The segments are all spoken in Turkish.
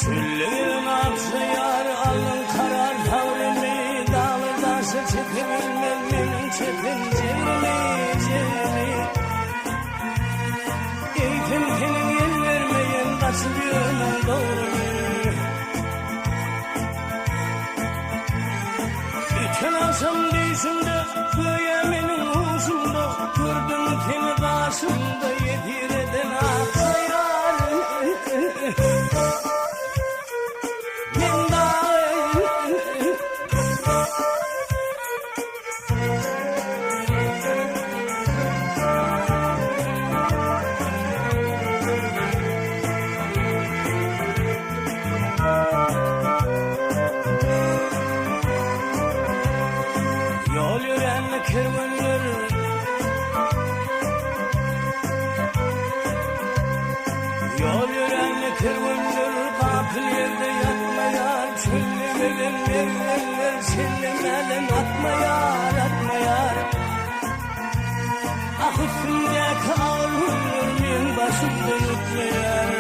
Çüllerin aksa yar alın karar tavrimi, dağlı taşı çekebilmem benim çetin cirmi. Eğitim senin yer vermeyen kaçırıyorsun doğru. Geçen akşam değişimde köye benim huşumda, gördüm seni karşımda yedireden aksa yar. Yol yürüyen kervanlar, yol yürüyen kervanlar, kapıl yerde yatmayar, çöllemeden yerler, sellemeden atmayar, atmayar. Ah üstümdeki ağırlar, benim başımdan ötmeyar.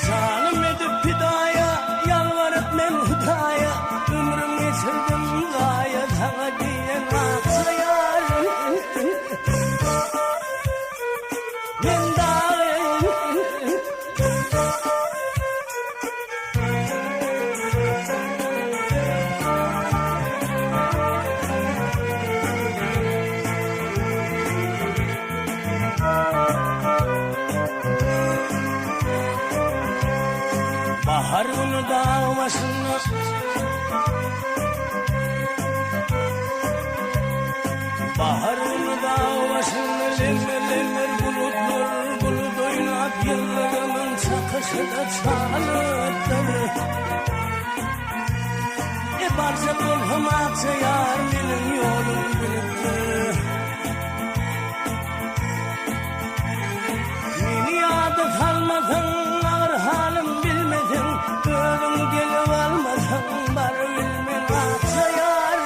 Zalim edip pidaya, yalvarıp men hudaya, ömrüm geçirdim gaya, sana diyen aksa yar. Men dağım. Bahar günü dağ başında, bahar günü dağ başında, lemmer bulutlar, bulut oynat yıllarımın çakışı da çalıttır. Barca bulhum aksa yar, benim yolum biliptir. Beni yadı kalmadın, ağır halim bilmedin, ölüm gelip almadın, var bilmen aksa yar.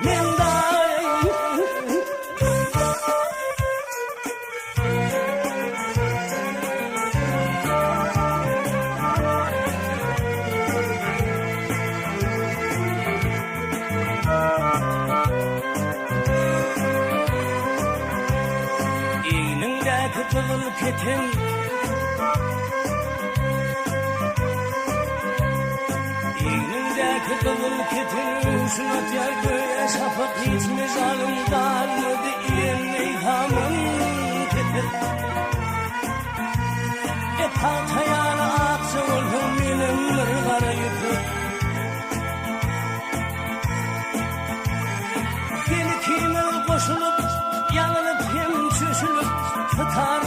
Men dağım. İğnindeki kızıl ketin, İğnindeki kızıl ketin, şuna yer göğe şafak hiç mezalım darmadı, İğne ilhamın ketin. Tahtayana aksa olhum benim ırgara yıkıp, beni kimel koşulup, yanılıp hem çüşülüp, tutar